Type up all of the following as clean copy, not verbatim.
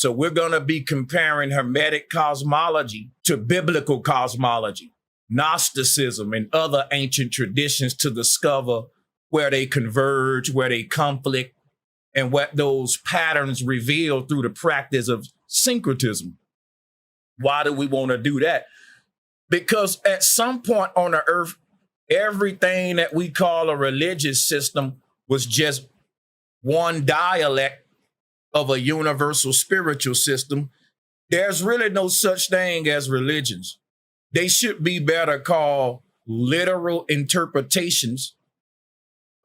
So we're going to be comparing Hermetic cosmology to biblical cosmology, Gnosticism, and other ancient traditions to discover where they converge, where they conflict, and what those patterns reveal through the practice of syncretism. Why do we want to do that? Because at some point on the earth, everything that we call a religious system was just one dialect of a universal spiritual system. There's really no such thing as religions. They should be better called literal interpretations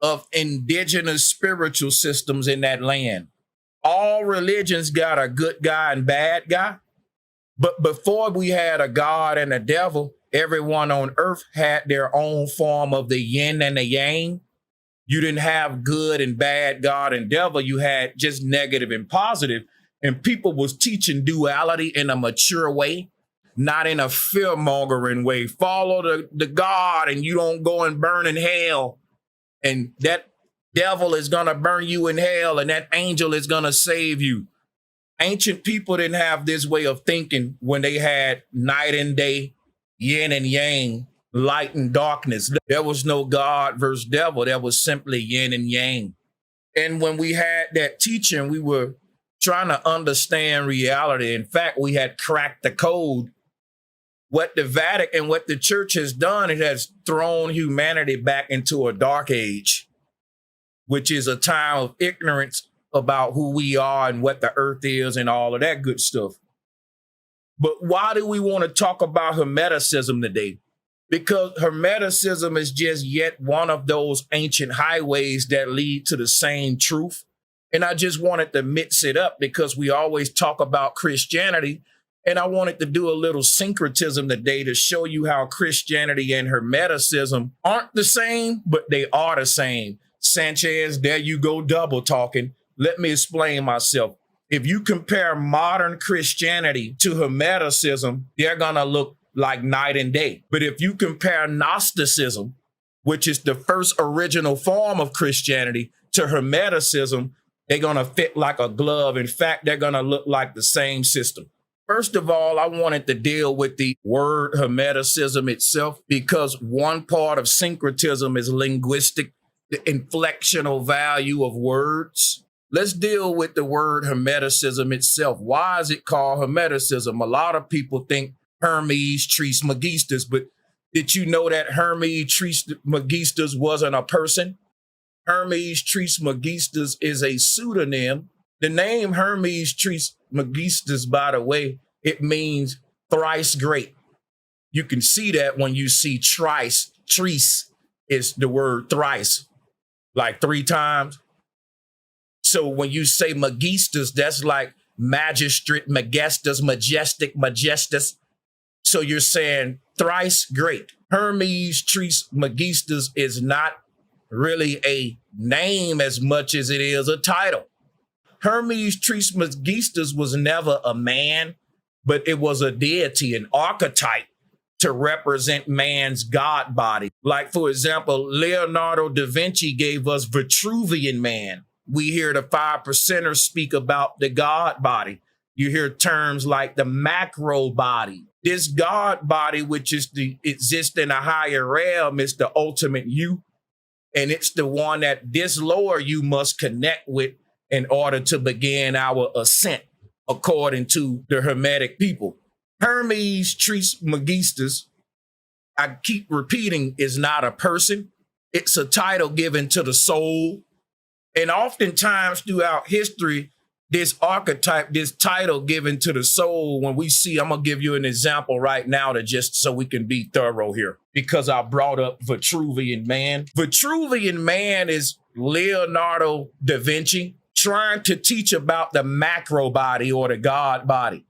of indigenous spiritual systems in that land. All religions got a good guy and bad guy. But before we had a God and a devil, everyone on earth had their own form of the yin and the yang. You didn't have good and bad, God and devil. You had just negative and positive. And people was teaching duality in a mature way, not in a fear-mongering way. Follow the God and you don't go and burn in hell. And that devil is going to burn you in hell and that angel is going to save you. Ancient people didn't have this way of thinking when they had night and day, yin and yang, light and darkness. There was no God versus devil. There was simply yin and yang. And when we had that teaching, we were trying to understand reality. In fact, we had cracked the code. What the Vatican, what the church has done, it has thrown humanity back into a dark age, which is a time of ignorance about who we are and what the earth is and all of that good stuff. But why do we want to talk about Hermeticism today? Because Hermeticism is just yet one of those ancient highways that lead to the same truth. And I just wanted to mix it up because we always talk about Christianity. And I wanted to do a little syncretism today to show you how Christianity and Hermeticism aren't the same, but they are the same. Sanchez, there you go, double talking. Let me explain myself. If you compare modern Christianity to Hermeticism, they're going to look like night and day. But if you compare Gnosticism, which is the first original form of Christianity, to Hermeticism, they're going to fit like a glove. In fact, they're going to look like the same system. First of all, I wanted to deal with the word Hermeticism itself because one part of syncretism is linguistic, the inflectional value of words. Let's deal with the word Hermeticism itself. Why is it called Hermeticism? A lot of people think Hermes Trismegistus, but did you know that Hermes Trismegistus wasn't a person? Hermes Trismegistus is a pseudonym. The name Hermes Trismegistus, by the way, it means thrice great. You can see that when you see trice. Tris is the word thrice, like 3 times. So when you say Megistus, that's like magistrate, magestus, majestic, majestus. So you're saying thrice great. Hermes Trismegistus is not really a name as much as it is a title. Hermes Trismegistus was never a man, but it was a deity, an archetype to represent man's God body. Like, for example, Leonardo da Vinci gave us Vitruvian man. We hear the 5%ers speak about the God body. You hear terms like the macro body. This God body, which is exists in a higher realm, is the ultimate you. And it's the one that this lower you must connect with in order to begin our ascent, according to the Hermetic people. Hermes Trismegistus, I keep repeating, is not a person. It's a title given to the soul. And oftentimes throughout history, this archetype, this title given to the soul, when we see, I'm going to give you an example right now to just so we can be thorough here, because I brought up Vitruvian man. Vitruvian man is Leonardo da Vinci trying to teach about the macro body or the God body.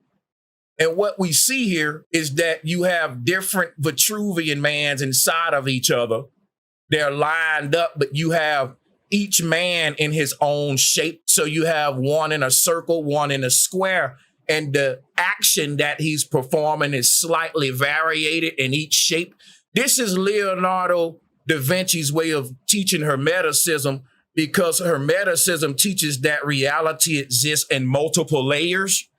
And what we see here is that you have different Vitruvian mans inside of each other. They're lined up, but you have each man in his own shape. So you have one in a circle, one in a square, and the action that he's performing is slightly variated in each shape. This is Leonardo da Vinci's way of teaching Hermeticism, because Hermeticism teaches that reality exists in multiple layers.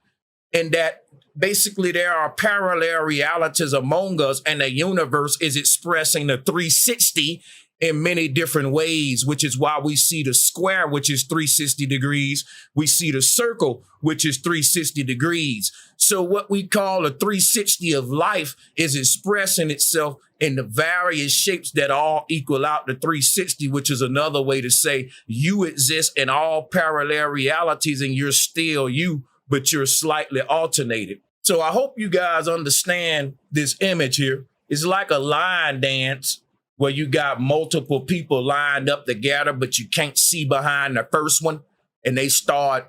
and that basically there are parallel realities among us, and the universe is expressing the 360 in many different ways, which is why we see the square, which is 360 degrees. We see the circle, which is 360 degrees. So what we call a 360 of life is expressing itself in the various shapes that all equal out to 360, which is another way to say you exist in all parallel realities and you're still you, but you're slightly alternated. So I hope you guys understand this image here. It's like a line dance where you got multiple people lined up together, but you can't see behind the first one, and they start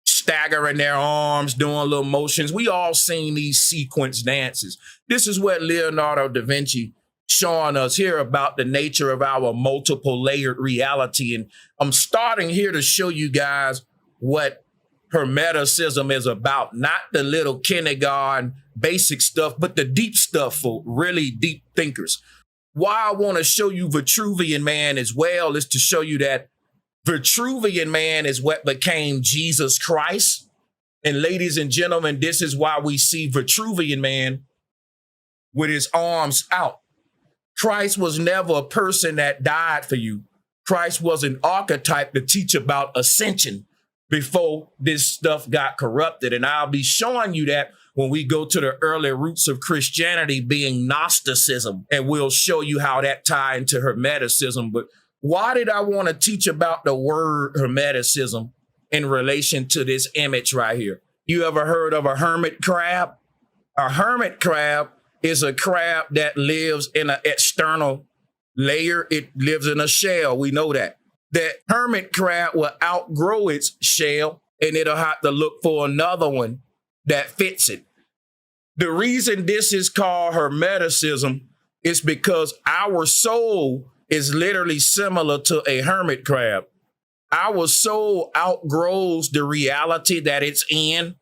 staggering their arms, doing little motions. We all seen these sequence dances. This is what Leonardo da Vinci showing us here about the nature of our multiple layered reality. And I'm starting here to show you guys what Hermeticism is about, not the little kindergarten basic stuff, but the deep stuff for really deep thinkers. Why I want to show you Vitruvian Man as well is to show you that Vitruvian Man is what became Jesus Christ. And ladies and gentlemen, this is why we see Vitruvian Man with his arms out. Christ was never a person that died for you. Christ was an archetype to teach about ascension before this stuff got corrupted. And I'll be showing you that when we go to the early roots of Christianity being Gnosticism, and we'll show you how that ties into Hermeticism. But why did I want to teach about the word Hermeticism in relation to this image right here? You ever heard of a hermit crab? A hermit crab is a crab that lives in an external layer. It lives in a shell. We know that. That hermit crab will outgrow its shell, and it'll have to look for another one that fits it. The reason this is called Hermeticism is because our soul is literally similar to a hermit crab. Our soul outgrows the reality that it's in,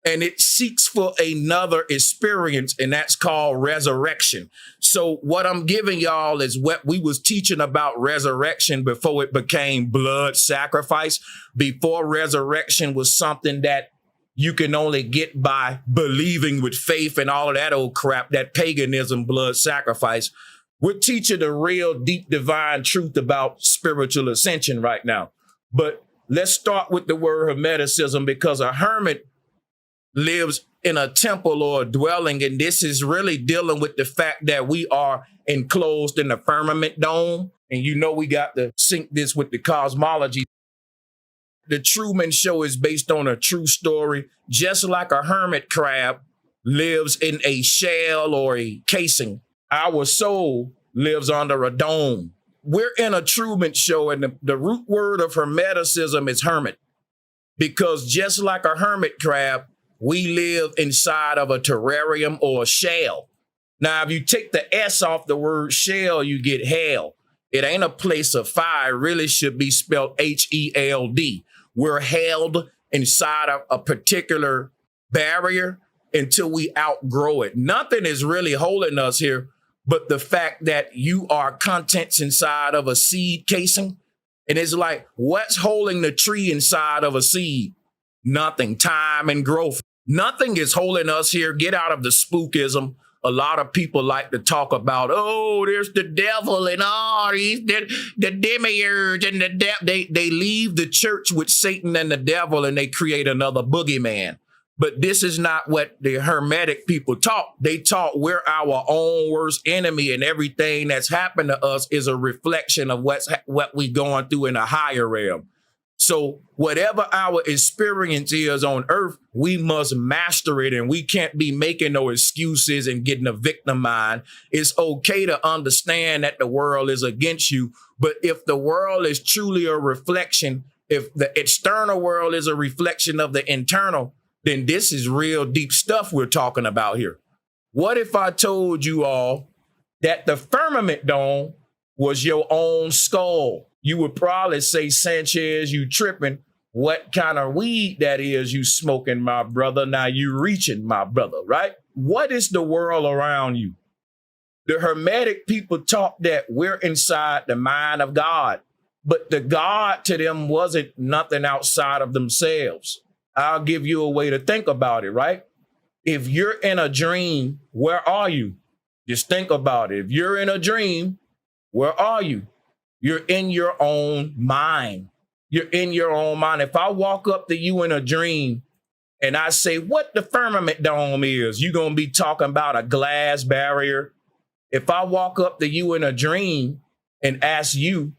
and it seeks for another experience, and that's called resurrection. So what I'm giving y'all is what we was teaching about resurrection before it became blood sacrifice. Before resurrection was something that you can only get by believing with faith and all of that old crap, that paganism, blood sacrifice. We're teaching the real deep divine truth about spiritual ascension right now. But let's start with the word Hermeticism, because a hermit lives in a temple or a dwelling, and this is really dealing with the fact that we are enclosed in the firmament dome. And you know we got to sync this with the cosmology. The Truman Show is based on a true story. Just like a hermit crab lives in a shell or a casing, our soul lives under a dome. We're in a Truman Show, and the root word of Hermeticism is hermit, because just like a hermit crab, we live inside of a terrarium or a shell. Now, if you take the S off the word shell, you get hell. It ain't a place of fire. It really should be spelled H-E-L-D. We're held inside of a particular barrier until we outgrow it. Nothing is really holding us here but the fact that you are contents inside of a seed casing. And it's like, what's holding the tree inside of a seed? Nothing. Time and growth. Nothing is holding us here. Get out of the spookism. A lot of people like to talk about, oh, there's the devil and all these, the demiurge and the devil. They leave the church with Satan and the devil, and they create another boogeyman. But this is not what the Hermetic people taught. They taught we're our own worst enemy, and everything that's happened to us is a reflection of what we going through in a higher realm. So whatever our experience is on earth, we must master it, and we can't be making no excuses and getting a victim mind. It's okay to understand that the world is against you, but if the world is truly a reflection, if the external world is a reflection of the internal, then this is real deep stuff we're talking about here. What if I told you all that the firmament dome was your own skull? You would probably say, Sanchez, you tripping. What kind of weed that is you smoking, my brother? Now you reaching, my brother, right? What is the world around you? The Hermetic people taught that we're inside the mind of God, but the God to them wasn't nothing outside of themselves. I'll give you a way to think about it, right? If you're in a dream, where are you? Just think about it. If you're in a dream, where are you? You're in your own mind. You're in your own mind. If I walk up to you in a dream and I say, what the firmament dome is, you're going to be talking about a glass barrier. If I walk up to you in a dream and ask you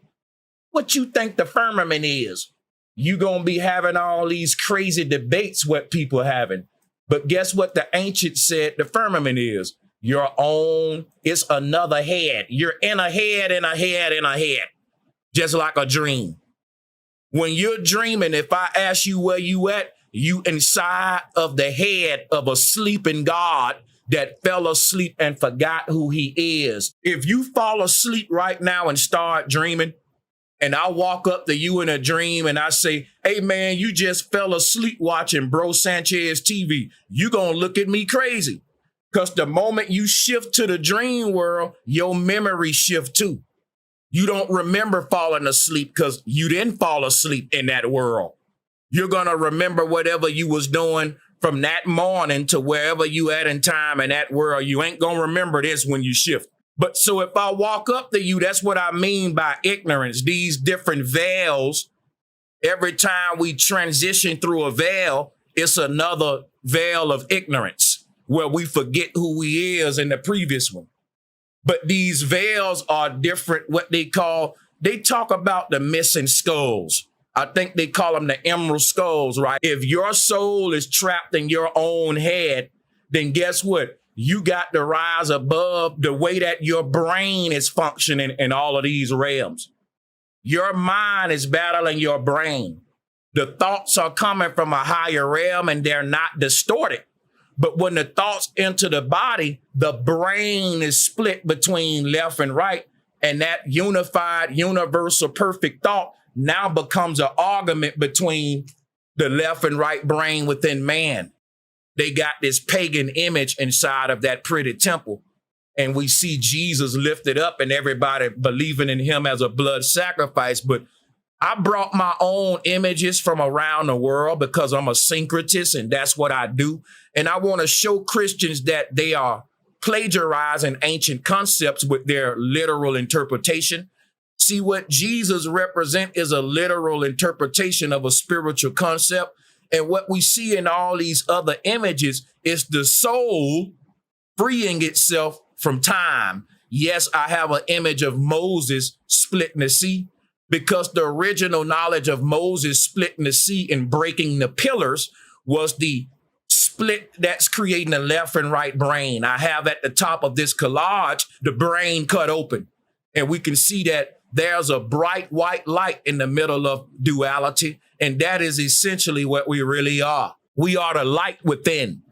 what you think the firmament is, you're going to be having all these crazy debates what people having. But guess what the ancients said the firmament is? Your own, it's another head. You're in a head, in a head, in a head, just like a dream. When you're dreaming, if I ask you where you at, you inside of the head of a sleeping God that fell asleep and forgot who he is. If you fall asleep right now and start dreaming, and I walk up to you in a dream and I say, hey man, you just fell asleep watching BROSANCHEZTV, you gonna look at me crazy. Because the moment you shift to the dream world, your memory shift too. You don't remember falling asleep because you didn't fall asleep in that world. You're going to remember whatever you was doing from that morning to wherever you at in time in that world. You ain't going to remember this when you shift. But so if I walk up to you, that's what I mean by ignorance. These different veils, every time we transition through a veil, it's another veil of ignorance where we forget who we is in the previous one. But these veils are different, what they talk about the missing skulls. I think they call them the emerald skulls, right? If your soul is trapped in your own head, then guess what? You got to rise above the way that your brain is functioning in all of these realms. Your mind is battling your brain. The thoughts are coming from a higher realm and they're not distorted. But when the thoughts enter the body, the brain is split between left and right. And that unified, universal, perfect thought now becomes an argument between the left and right brain within man. They got this pagan image inside of that pretty temple. And we see Jesus lifted up and everybody believing in him as a blood sacrifice. But I brought my own images from around the world because I'm a syncretist and that's what I do. And I want to show Christians that they are plagiarizing ancient concepts with their literal interpretation. See, what Jesus represents is a literal interpretation of a spiritual concept. And what we see in all these other images is the soul freeing itself from time. Yes, I have an image of Moses splitting the sea, because the original knowledge of Moses splitting the sea and breaking the pillars was the split that's creating the left and right brain. I have at the top of this collage, the brain cut open. And we can see that there's a bright white light in the middle of duality. And that is essentially what we really are. We are the light within.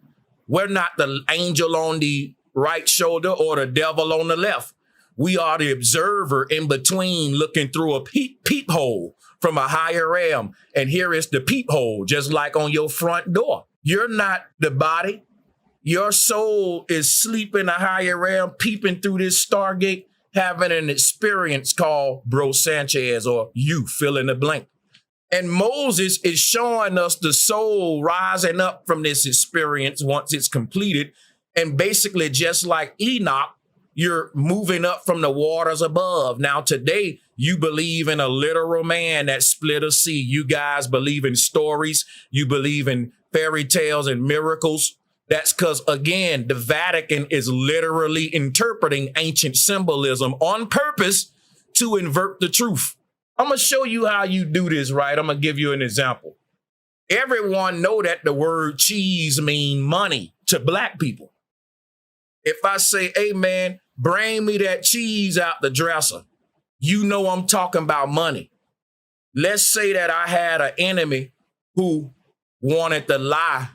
We're not the angel on the right shoulder or the devil on the left. We are the observer in between looking through a peephole from a higher realm. And here is the peephole, just like on your front door. You're not the body. Your soul is sleeping a higher realm, peeping through this stargate, having an experience called BROSANCHEZ, or you fill in the blank. And Moses is showing us the soul rising up from this experience once it's completed. And basically, just like Enoch, you're moving up from the waters above. Now, today, you believe in a literal man that split a sea. You guys believe in stories. You believe in fairy tales and miracles. That's because, again, the Vatican is literally interpreting ancient symbolism on purpose to invert the truth. I'm going to show you how you do this, right? I'm going to give you an example. Everyone know that the word cheese means money to black people. If I say, hey, man, bring me that cheese out the dresser, you know I'm talking about money. Let's say that I had an enemy who wanted to lie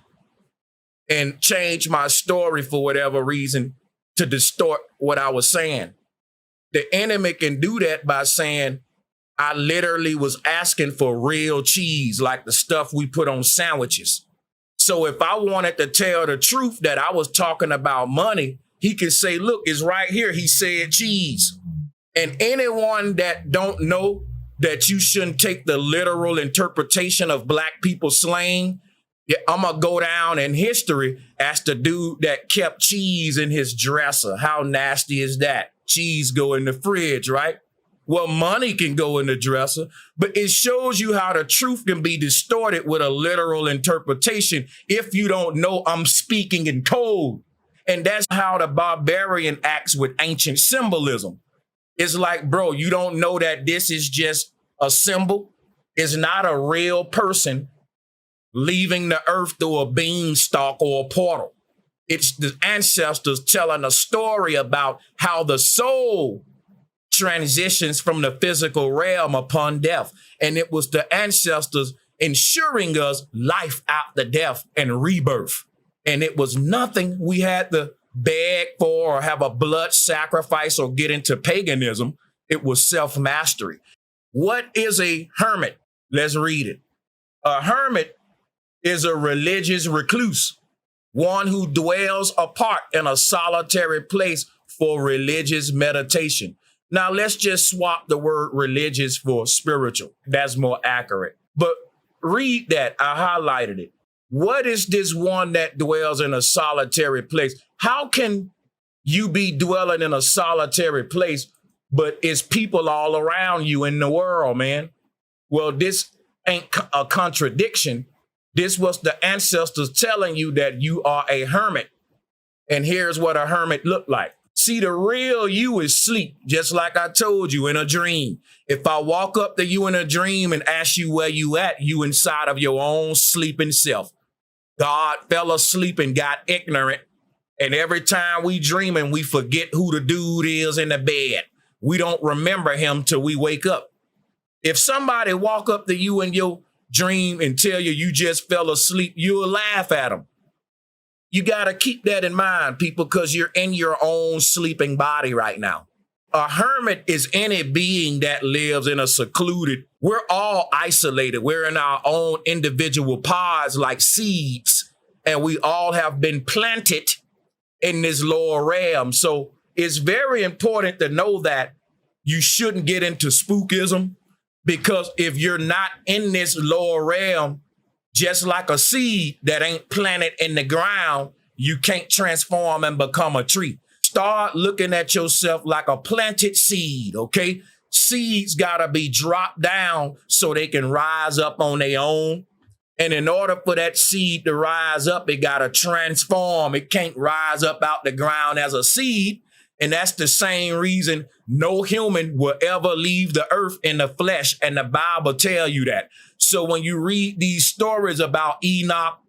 and change my story for whatever reason to distort what I was saying. The enemy can do that by saying, I literally was asking for real cheese, like the stuff we put on sandwiches. So if I wanted to tell the truth that I was talking about money, he could say, look, it's right here. He said cheese. And anyone that don't know that you shouldn't take the literal interpretation of black people slang, Yeah, I'm going to go down in history as the dude that kept cheese in his dresser. How nasty is that? Cheese go in the fridge, right? Well, money can go in the dresser, but it shows you how the truth can be distorted with a literal interpretation if you don't know I'm speaking in code. And that's how the barbarian acts with ancient symbolism. It's like, bro, you don't know that this is just a symbol. It's not a real person leaving the earth through a beanstalk or a portal. It's the ancestors telling a story about how the soul transitions from the physical realm upon death. And it was the ancestors ensuring us life after death and rebirth. And it was nothing we had to beg for or have a blood sacrifice or get into paganism. It was self-mastery. What is a hermit? Let's read it. A hermit is a religious recluse, one who dwells apart in a solitary place for religious meditation. Now, let's just swap the word religious for spiritual. That's more accurate. But read that. I highlighted it. What is this one that dwells in a solitary place? How can you be dwelling in a solitary place, but it's people all around you in the world, man? Well, this ain't a contradiction. This was the ancestors telling you that you are a hermit. And here's what a hermit looked like. See, the real you is sleep, just like I told you in a dream. If I walk up to you in a dream and ask you where you at, you inside of your own sleeping self. God fell asleep and got ignorant. And every time we dreaming, we forget who the dude is in the bed. We don't remember him till we wake up. If somebody walk up to you in your dream and tell you you just fell asleep, you'll laugh at them. You got to keep that in mind, people, because you're in your own sleeping body right now. A hermit is any being that lives in a secluded, we're all isolated. We're in our own individual pods like seeds, and we all have been planted in this lower realm. So it's very important to know that you shouldn't get into spookism, because if you're not in this lower realm, just like a seed that ain't planted in the ground, you can't transform and become a tree. Start looking at yourself like a planted seed, okay? Seeds gotta be dropped down so they can rise up on their own. And in order for that seed to rise up, it gotta transform. It can't rise up out the ground as a seed. And that's the same reason no human will ever leave the earth in the flesh. And the Bible tell you that. So when you read these stories about Enoch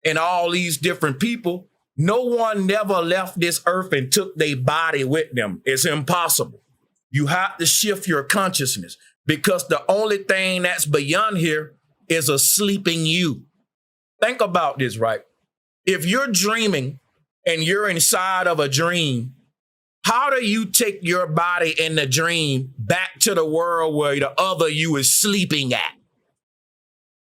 and all these different people, no one never left this earth and took their body with them. It's impossible. You have to shift your consciousness, because the only thing that's beyond here is a sleeping you. Think about this, right? If you're dreaming and you're inside of a dream, how do you take your body in the dream back to the world where the other you is sleeping at?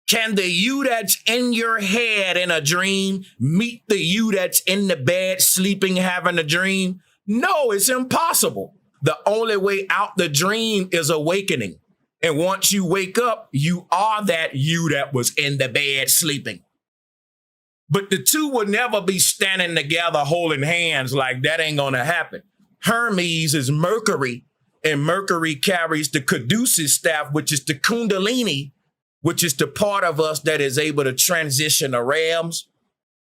Can the you that's in your head in a dream meet the you that's in the bed sleeping, having a dream? No, it's impossible. The only way out the dream is awakening. And once you wake up, you are that you that was in the bed sleeping. But the two will never be standing together holding hands. Like, that ain't gonna happen. Hermes is Mercury, and Mercury carries the Caduceus staff, which is the Kundalini, which is the part of us that is able to transition the realms.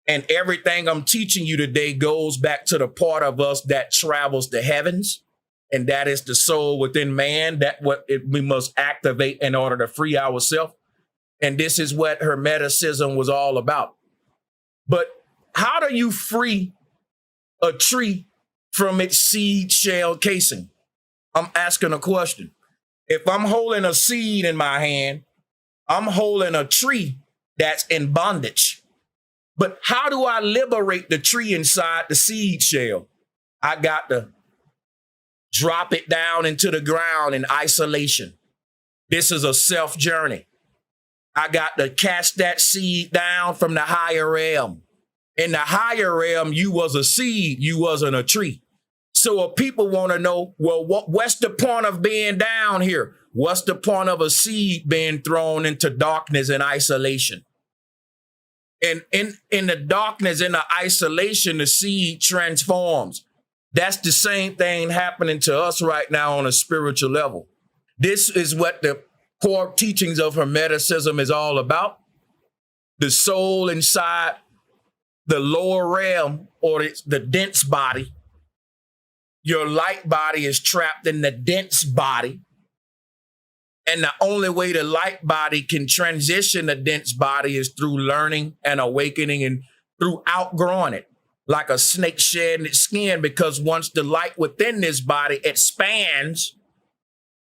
And everything I'm teaching you today goes back to the part of us that travels the heavens. And that is the soul within man, that we must activate in order to free ourselves. And this is what Hermeticism was all about. But how do you free a tree from its seed shell casing? I'm asking a question. If I'm holding a seed in my hand, I'm holding a tree that's in bondage. But how do I liberate the tree inside the seed shell? I got to drop it down into the ground in isolation. This is a self journey. I got to cast that seed down from the higher realm. In the higher realm, you was a seed, you wasn't a tree. So if people want to know, well, what's the point of being down here? What's the point of a seed being thrown into darkness and isolation? And in the darkness, in the isolation, the seed transforms. That's the same thing happening to us right now on a spiritual level. This is what the core teachings of Hermeticism is all about. The soul inside the lower realm, or the dense body. Your light body is trapped in the dense body. And the only way the light body can transition the dense body is through learning and awakening and through outgrowing it, like a snake shedding its skin, because once the light within this body expands,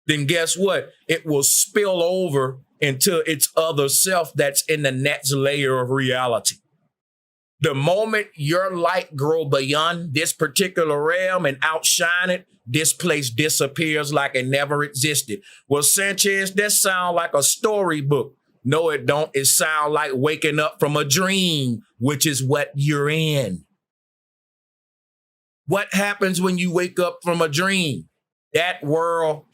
then guess what? It will spill over into its other self that's in the next layer of reality. The moment your light grow beyond this particular realm and outshine it, this place disappears like it never existed. Well, Sanchez, that sound like a storybook. No, it don't. It sound like waking up from a dream, which is what you're in. What happens when you wake up from a dream? That world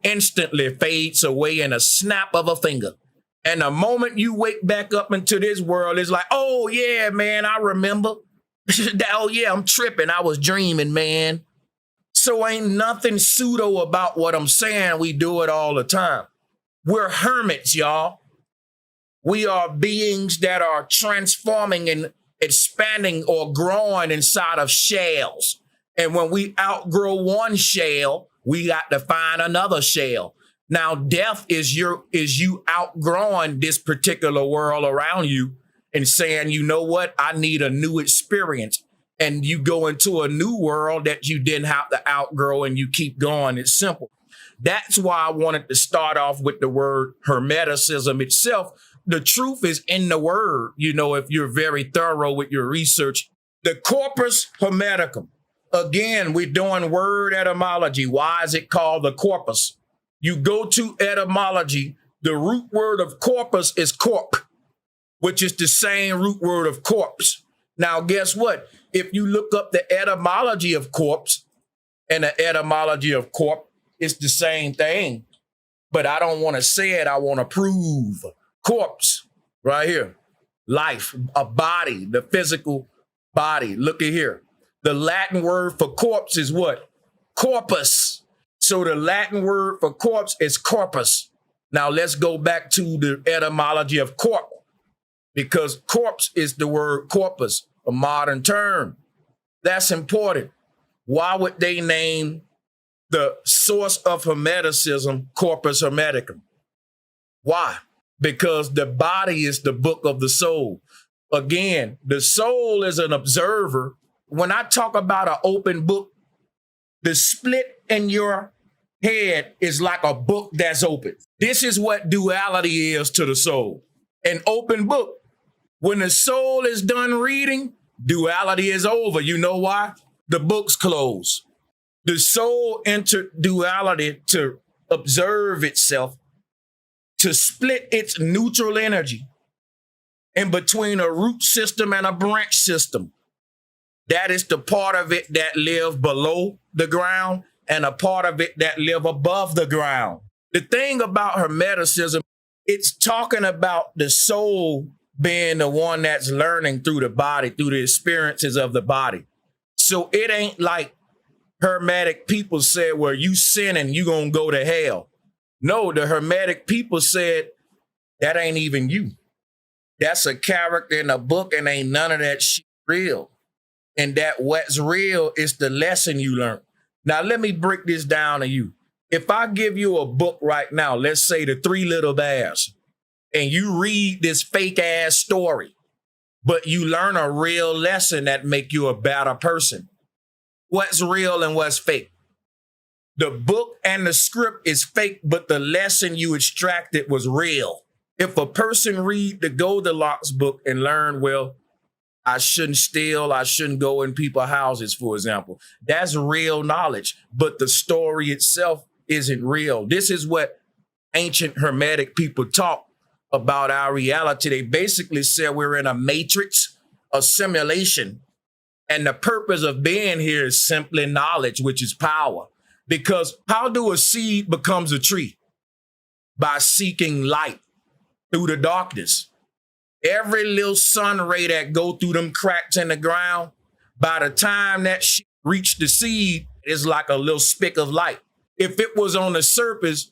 instantly fades away in a snap of a finger. And the moment you wake back up into this world, it's like, oh, yeah, man, I remember. Oh, yeah, I'm tripping. I was dreaming, man. So ain't nothing pseudo about what I'm saying. We do it all the time. We're hermits, y'all. We are beings that are transforming and expanding or growing inside of shells. And when we outgrow one shell, we got to find another shell. Now, death is you outgrowing this particular world around you and saying, you know what, I need a new experience. And you go into a new world that you didn't have to outgrow, and you keep going. It's simple. That's why I wanted to start off with the word Hermeticism itself. The truth is in the word, you know, if you're very thorough with your research. The Corpus Hermeticum. Again, we're doing word etymology. Why is it called the corpus? You go to etymology, the root word of corpus is corp, which is the same root word of corpse. Now, guess what? If you look up the etymology of corpse and the etymology of corp, it's the same thing. But I don't want to say it. I want to prove. Corpse, right here. Life, a body, the physical body. Look at here. The Latin word for corpse is what? Corpus. So the Latin word for corpse is corpus. Now let's go back to the etymology of corp, because corpse is the word corpus, a modern term. That's important. Why would they name the source of Hermeticism Corpus Hermeticum? Why? Because the body is the book of the soul. Again, the soul is an observer. When I talk about an open book, the split in your head is like a book that's open. This is what duality is to the soul. An open book. When the soul is done reading, duality is over. You know why? The book's closed. The soul entered duality to observe itself, to split its neutral energy in between a root system and a branch system. That is the part of it that live below the ground and a part of it that live above the ground. The thing about Hermeticism, it's talking about the soul being the one that's learning through the body, through the experiences of the body. So it ain't like Hermetic people said, well, you sinning, you gonna go to hell. No, the Hermetic people said, that ain't even you. That's a character in a book, and ain't none of that shit real. And that what's real is the lesson you learned. Now, let me break this down to you. If I give you a book right now, let's say The Three Little Bears, and you read this fake ass story, but you learn a real lesson that make you a better person. What's real and what's fake? The book and the script is fake, but the lesson you extracted was real. If a person read the Goldilocks book and learn, well, I shouldn't steal, I shouldn't go in people's houses, for example. That's real knowledge, but the story itself isn't real. This is what ancient Hermetic people talk about our reality. They basically said we're in a matrix, a simulation, and the purpose of being here is simply knowledge, which is power. Because how do a seed becomes a tree? By seeking light through the darkness. Every little sun ray that go through them cracks in the ground, by the time that shit reach the seed, it's like a little speck of light. If it was on the surface,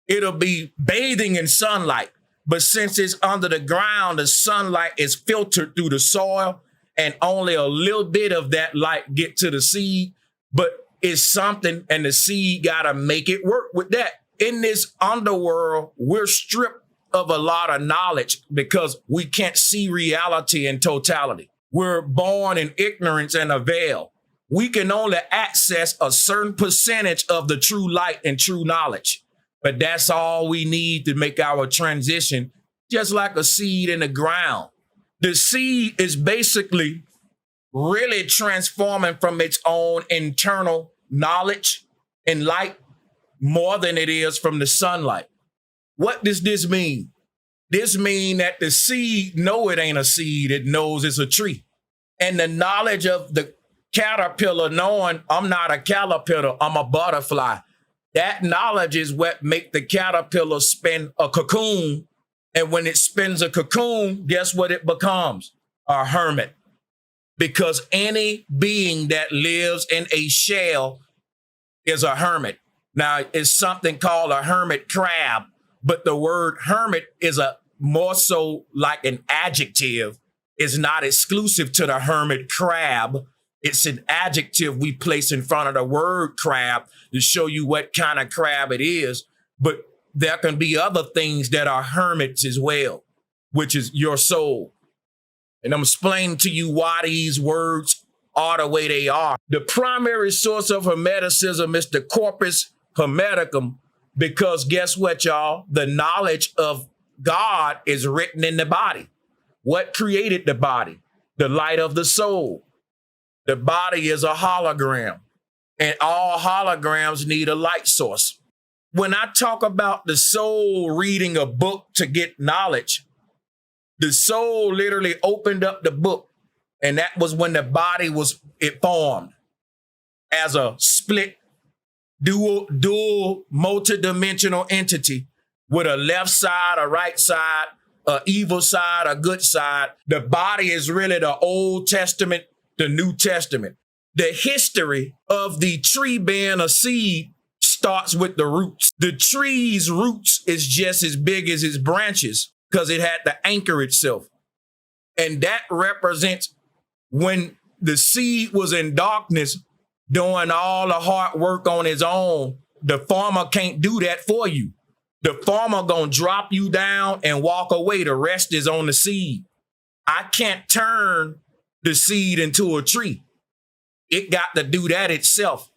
it'll be bathing in sunlight. But since it's under the ground, the sunlight is filtered through the soil and only a little bit of that light get to the seed. But it's something, and the seed got to make it work with that. In this underworld, we're stripped of a lot of knowledge because we can't see reality in totality. We're born in ignorance and a veil. We can only access a certain percentage of the true light and true knowledge. But that's all we need to make our transition, just like a seed in the ground. The seed is basically really transforming from its own internal knowledge and light more than it is from the sunlight. What does this mean? This means that the seed know it ain't a seed, it knows it's a tree. And the knowledge of the caterpillar knowing I'm not a caterpillar, I'm a butterfly. That knowledge is what make the caterpillar spin a cocoon. And when it spins a cocoon, guess what it becomes? A hermit. Because any being that lives in a shell is a hermit. Now, it's something called a hermit crab, but the word hermit is a more so like an adjective. It's not exclusive to the hermit crab. It's an adjective we place in front of the word crab to show you what kind of crab it is. But there can be other things that are hermits as well, which is your soul. And I'm explaining to you why these words are the way they are. The primary source of Hermeticism is the Corpus Hermeticum, because guess what, y'all? The knowledge of God is written in the body. What created the body? The light of the soul. The body is a hologram, and all holograms need a light source. When I talk about the soul reading a book to get knowledge, the soul literally opened up the book, and that was when the body was formed as a split, dual, multidimensional entity with a left side, a right side, a evil side, a good side. The body is really the Old Testament, the New Testament. The history of the tree being a seed starts with the roots. The tree's roots is just as big as its branches because it had to anchor itself. And that represents when the seed was in darkness, doing all the hard work on its own. The farmer can't do that for you. The farmer gonna drop you down and walk away. The rest is on the seed. I can't turn the seed into a tree. It got to do that itself.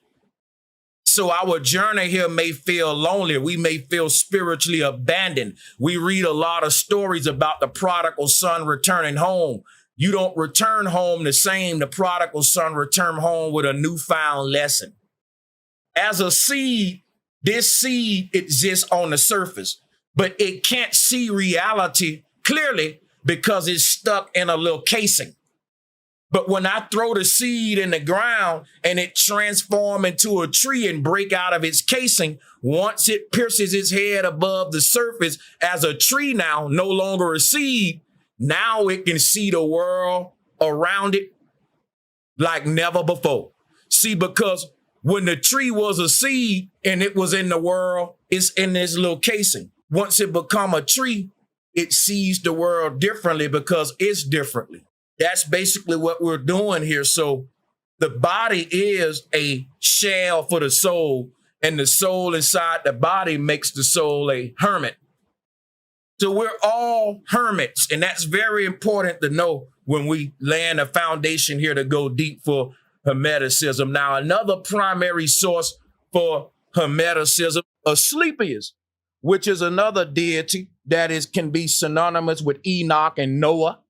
So our journey here may feel lonely. We may feel spiritually abandoned. We read a lot of stories about the prodigal son returning home. You don't return home the same. The prodigal son returned home with a newfound lesson. As a seed, this seed exists on the surface, but it can't see reality clearly because it's stuck in a little casing. But when I throw the seed in the ground and it transforms into a tree and break out of its casing, once it pierces its head above the surface as a tree now, no longer a seed, now it can see the world around it like never before. See, because when the tree was a seed and it was in the world, it's in this little casing. Once it become a tree, it sees the world differently because it's differently. That's basically what we're doing here. So the body is a shell for the soul, and the soul inside the body makes the soul a hermit. So we're all hermits, and that's very important to know when we land a foundation here to go deep for Hermeticism. Now, another primary source for Hermeticism, Asclepius, which is another deity that can be synonymous with Enoch and Noah.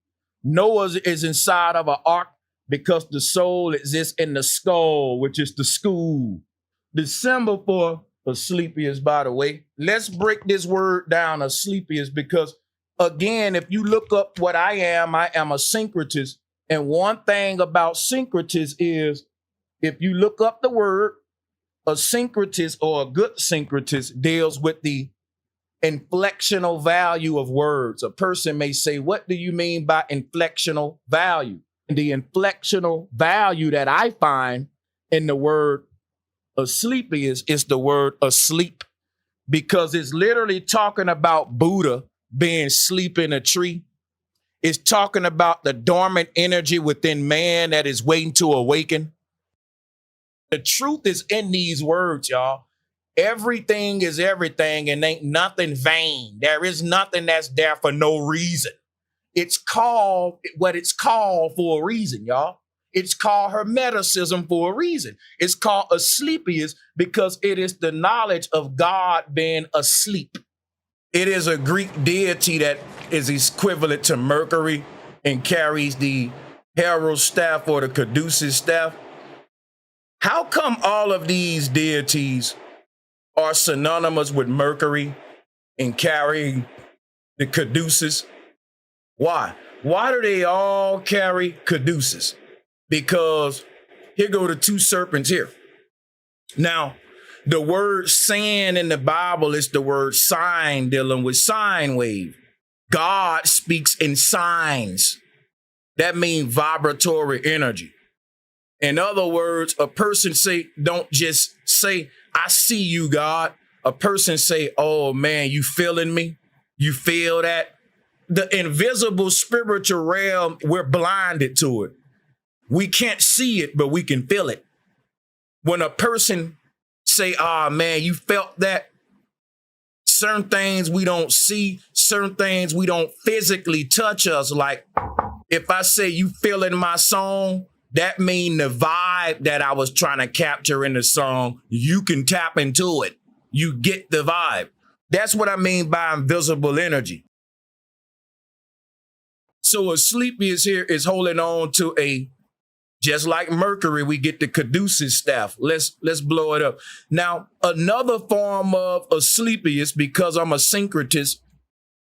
Noah is inside of an ark because the soul exists in the skull, which is the school. The symbol for Asclepius, by the way, let's break this word down, Asclepius, because again, if you look up what I am a syncretist. And one thing about syncretist is if you look up the word, a syncretist or a good syncretist deals with the inflectional value of words. A person may say, what do you mean by inflectional value? And the inflectional value that I find in the word asleep is the word asleep, because it's literally talking about Buddha being asleep in a tree. It's talking about the dormant energy within man that is waiting to awaken. The truth is in these words, y'all. Everything is everything and ain't nothing vain. There is nothing that's there for no reason. It's called what it's called for a reason, y'all. It's called Hermeticism for a reason. It's called asclepius because it is the knowledge of God being asleep. It is a Greek deity that is equivalent to Mercury and carries the herald staff or the caduceus staff. How come all of these deities are synonymous with Mercury and carrying the caduceus? Why? Why do they all carry caduceus? Because here go the two serpents here. Now, the word sand in the Bible is the word sign, dealing with sine wave. God speaks in signs. That means vibratory energy. In other words, a person don't just say, I see you, God. A person say, oh man, you feeling me? You feel that? The invisible spiritual realm, we're blinded to it. We can't see it, but we can feel it. When a person say, oh man, you felt that? Certain things we don't see, certain things we don't physically touch us. Like if I say you feeling my song, that mean the vibe that I was trying to capture in the song, you can tap into it. You get the vibe. That's what I mean by invisible energy. So asclepius here is holding on to just like Mercury, we get the caduceus staff. Let's blow it up. Now, another form of asclepius, because I'm a syncretist,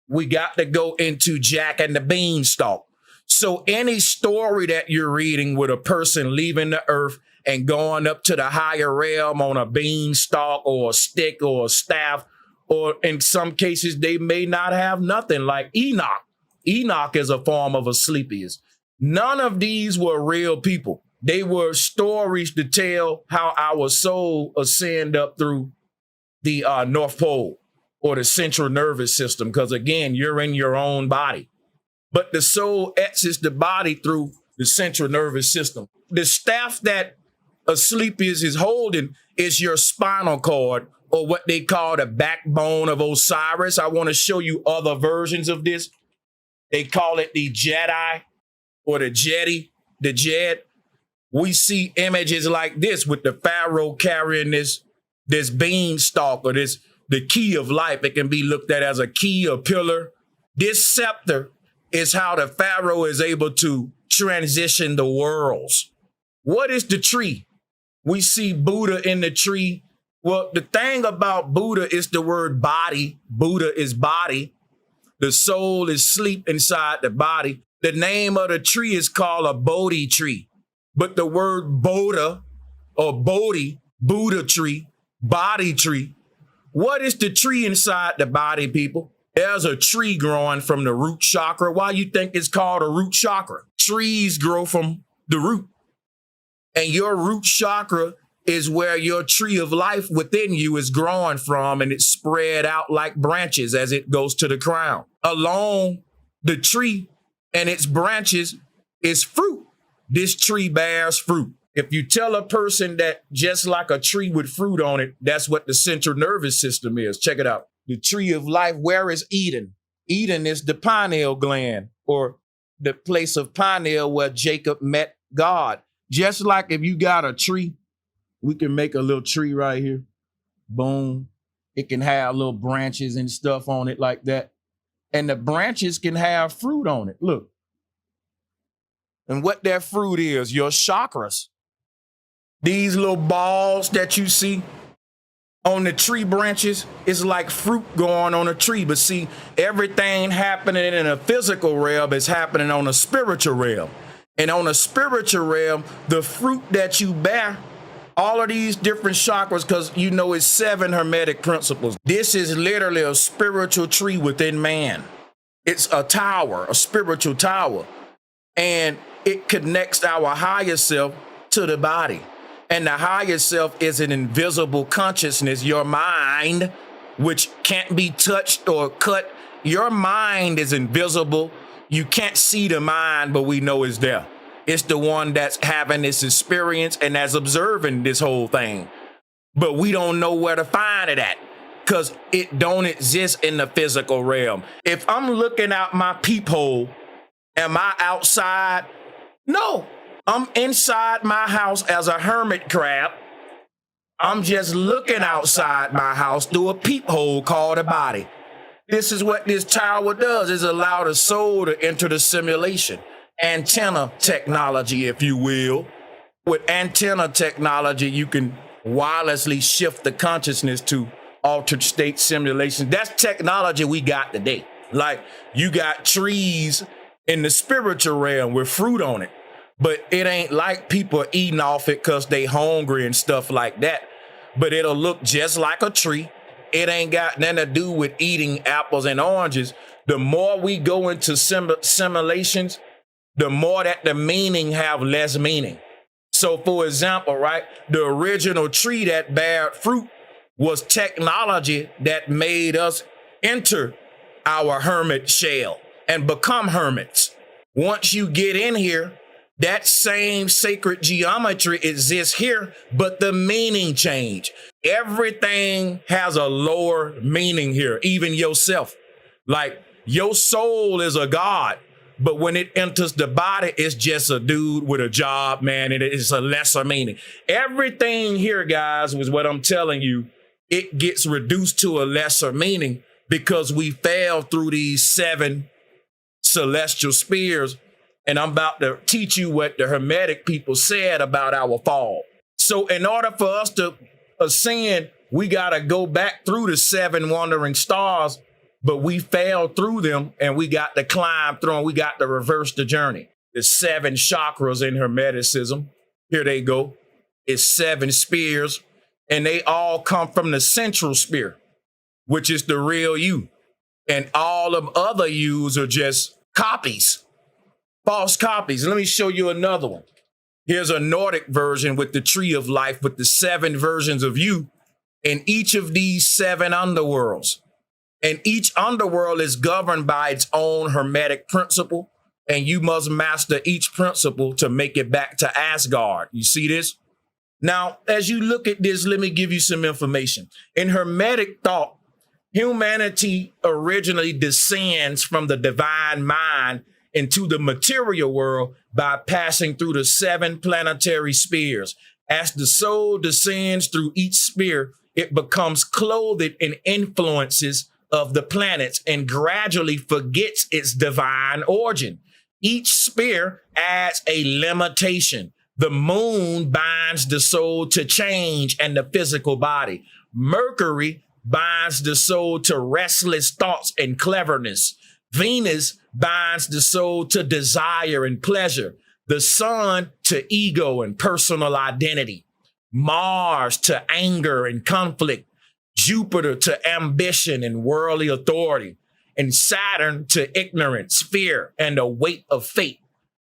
we got to go into Jack and the Beanstalk. So any story that you're reading with a person leaving the earth and going up to the higher realm on a beanstalk or a stick or a staff, or in some cases, they may not have nothing, like Enoch. Enoch is a form of asclepius. None of these were real people. They were stories to tell how our soul ascend up through the North Pole or the central nervous system. Because again, you're in your own body. But the soul exits the body through the central nervous system. The staff that Asclepius is holding is your spinal cord, or what they call the backbone of Osiris. I want to show you other versions of this. They call it the Jedi or the Jedi, the Jed. We see images like this with the pharaoh carrying this beanstalk or the key of life. It can be looked at as a key, a pillar. This scepter is how the pharaoh is able to transition the worlds. What is the tree? We see Buddha in the tree. Well, the thing about Buddha is the word body. Buddha is body. The soul is sleep inside the body. The name of the tree is called a Bodhi tree. But the word Bodha or Bodhi, Buddha tree, body tree. What is the tree inside the body, people? There's a tree growing from the root chakra. Why you think it's called a root chakra? Trees grow from the root. And your root chakra is where your tree of life within you is growing from, and it's spread out like branches as it goes to the crown. Along the tree and its branches is fruit. This tree bears fruit. If you tell a person that just like a tree with fruit on it, that's what the central nervous system is. Check it out. The tree of life, where is Eden? Eden is the pineal gland, or the place of pineal where Jacob met God. Just like if you got a tree, we can make a little tree right here. Boom. It can have little branches and stuff on it like that. And the branches can have fruit on it. Look. And what that fruit is, your chakras. These little balls that you see on the tree branches is like fruit going on a tree. But see, everything happening in a physical realm is happening on a spiritual realm. And on a spiritual realm, the fruit that you bear All of these different chakras, because you know it's 7 hermetic principles. This is literally a spiritual tree within man. It's a tower, a spiritual tower. And it connects our higher self to the body. And the higher self is an invisible consciousness, your mind, which can't be touched or cut. Your mind is invisible. You can't see the mind, but we know it's there. It's the one that's having this experience and that's observing this whole thing. But we don't know where to find it at because it don't exist in the physical realm. If I'm looking out my peephole, am I outside? No, I'm inside my house as a hermit crab. I'm just looking outside my house through a peephole called a body. This is what this tower does, is allow the soul to enter the simulation. Antenna technology, if you will. With antenna technology, you can wirelessly shift the consciousness to altered state simulation. That's technology we got today. Like you got trees in the spiritual realm with fruit on it, but it ain't like people eating off it because they hungry and stuff like that. But it'll look just like a tree. It ain't got nothing to do with eating apples and oranges. The more we go into simulations, the more that the meaning have less meaning. So for example, right, the original tree that bared fruit was technology that made us enter our hermit shell and become hermits. Once you get in here, that same sacred geometry exists here, but the meaning change. Everything has a lower meaning here, even yourself. Like your soul is a god, but when it enters the body, it's just a dude with a job, man. And it's a lesser meaning. Everything here, guys, was what I'm telling you. It gets reduced to a lesser meaning because we fell through these 7 celestial spheres. And I'm about to teach you what the Hermetic people said about our fall. So in order for us to ascend, we got to go back through the 7 wandering stars, but we fell through them and we got to climb through and we got to reverse the journey. The 7 chakras in Hermeticism, here they go. It's 7 spheres and they all come from the central sphere, which is the real you. And all of other yous are just copies. False copies. Let me show you another one. Here's a Nordic version with the tree of life with the 7 versions of you in each of these 7 underworlds. And each underworld is governed by its own hermetic principle. And you must master each principle to make it back to Asgard. You see this? Now, as you look at this, let me give you some information. In Hermetic thought, humanity originally descends from the divine mind into the material world by passing through the 7 planetary spheres. As the soul descends through each sphere, it becomes clothed in influences of the planets and gradually forgets its divine origin. Each sphere adds a limitation. The moon binds the soul to change and the physical body. Mercury binds the soul to restless thoughts and cleverness. Venus binds the soul to desire and pleasure. The sun to ego and personal identity. Mars to anger and conflict. Jupiter to ambition and worldly authority. And Saturn to ignorance, fear, and the weight of fate.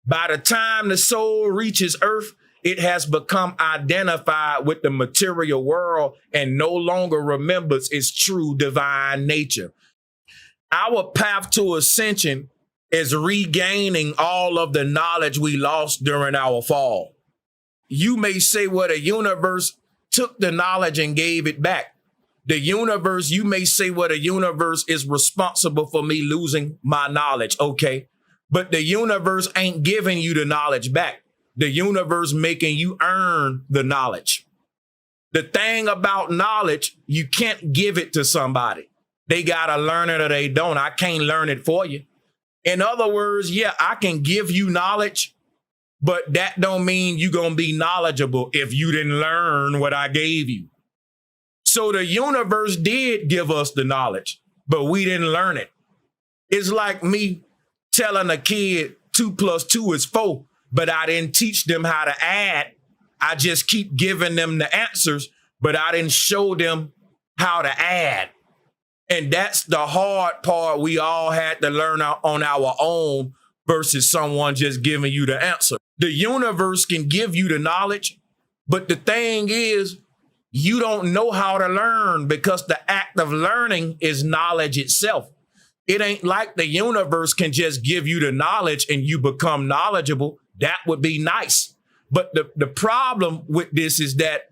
By the time the soul reaches Earth, it has become identified with the material world and no longer remembers its true divine nature. Our path to ascension is regaining all of the knowledge we lost during our fall. You may say, well, the universe took the knowledge and gave it back. The universe, you may say, well, the universe is responsible for me losing my knowledge. Okay. But the universe ain't giving you the knowledge back. The universe making you earn the knowledge. The thing about knowledge, you can't give it to somebody. They got to learn it or they don't. I can't learn it for you. In other words, yeah, I can give you knowledge, but that don't mean you're going to be knowledgeable if you didn't learn what I gave you. So the universe did give us the knowledge, but we didn't learn it. It's like me telling a kid 2 + 2 is 4, but I didn't teach them how to add. I just keep giving them the answers, but I didn't show them how to add. And that's the hard part we all had to learn on our own versus someone just giving you the answer. The universe can give you the knowledge, but the thing is, you don't know how to learn because the act of learning is knowledge itself. It ain't like the universe can just give you the knowledge and you become knowledgeable. That would be nice. But the problem with this is that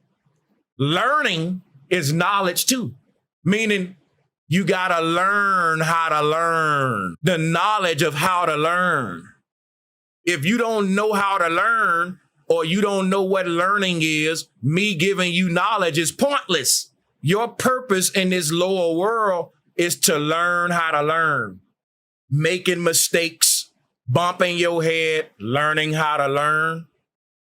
learning is knowledge too, meaning you got to learn how to learn, the knowledge of how to learn. If you don't know how to learn or you don't know what learning is, me giving you knowledge is pointless. Your purpose in this lower world is to learn how to learn, making mistakes, bumping your head, learning how to learn.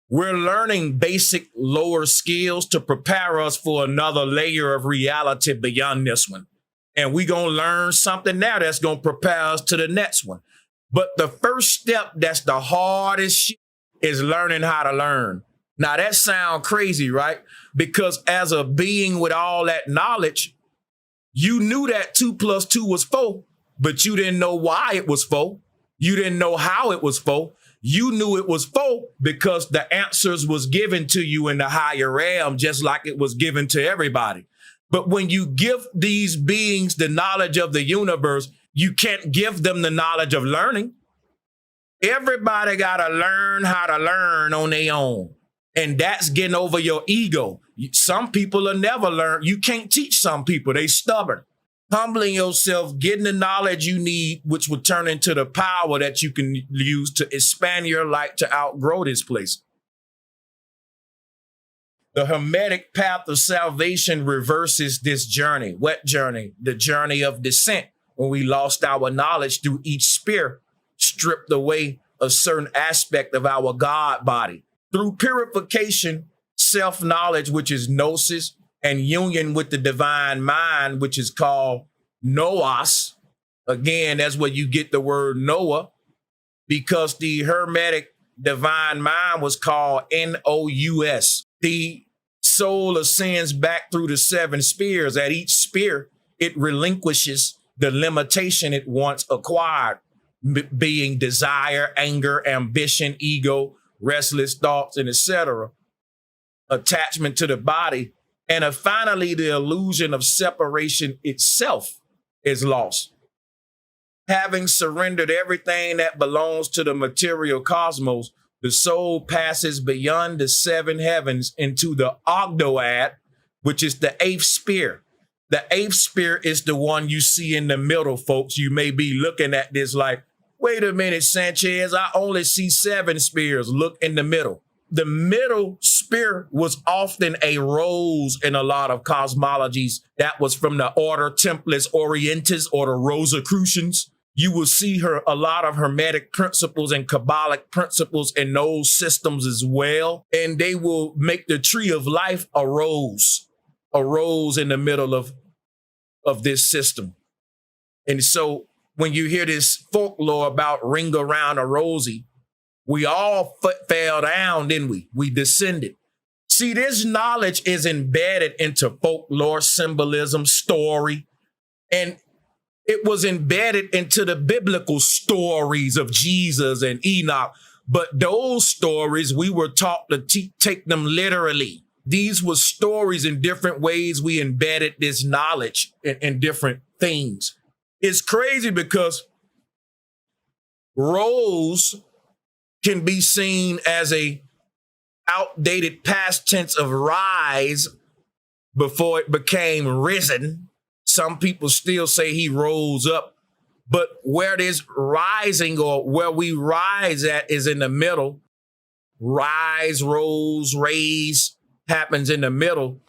We're learning basic lower skills to prepare us for another layer of reality beyond this one. And we're going to learn something now that's going to prepare us to the next one. But the first step that's the hardest shit is learning how to learn. Now, that sounds crazy, right? Because as a being with all that knowledge, you knew that 2 + 2 was 4, but you didn't know why it was 4. You didn't know how it was 4. You knew it was 4 because the answers was given to you in the higher realm, just like it was given to everybody. But when you give these beings the knowledge of the universe, you can't give them the knowledge of learning. Everybody got to learn how to learn on their own. And that's getting over your ego. Some people will never learn. You can't teach some people. They stubborn. Humbling yourself, getting the knowledge you need, which will turn into the power that you can use to expand your light to outgrow this place. The Hermetic path of salvation reverses this journey. What journey? The journey of descent, when we lost our knowledge through each sphere, stripped away a certain aspect of our God body. Through purification, self-knowledge, which is gnosis, and union with the divine mind, which is called noos. Again, that's where you get the word Noah, because the Hermetic divine mind was called Nous. The soul ascends back through the 7 spheres. At each sphere, it relinquishes the limitation it once acquired, being desire, anger, ambition, ego, restless thoughts, and etc. Attachment to the body. And finally, the illusion of separation itself is lost. Having surrendered everything that belongs to the material cosmos, the soul passes beyond the 7 heavens into the Ogdoad, which is the 8th sphere. The 8th sphere is the one you see in the middle, folks. You may be looking at this like, wait a minute, Sanchez, I only see 7 spheres. Look in the middle. The middle sphere was often a rose in a lot of cosmologies. That was from the order Templis Orientis or the Rosicrucians. You will see a lot of Hermetic principles and Kabbalic principles in those systems as well. And they will make the tree of life a rose in the middle of this system. And so when you hear this folklore about ring around a rosy, we all fell down, didn't we? We descended. See, this knowledge is embedded into folklore, symbolism, story, and it was embedded into the biblical stories of Jesus and Enoch. But those stories, we were taught to take them literally. These were stories in different ways. We embedded this knowledge in different things. It's crazy because rose can be seen as a outdated past tense of rise before it became risen. Some people still say he rose up, but where this rising or where we rise at is in the middle. Rise, rose, raise happens in the middle.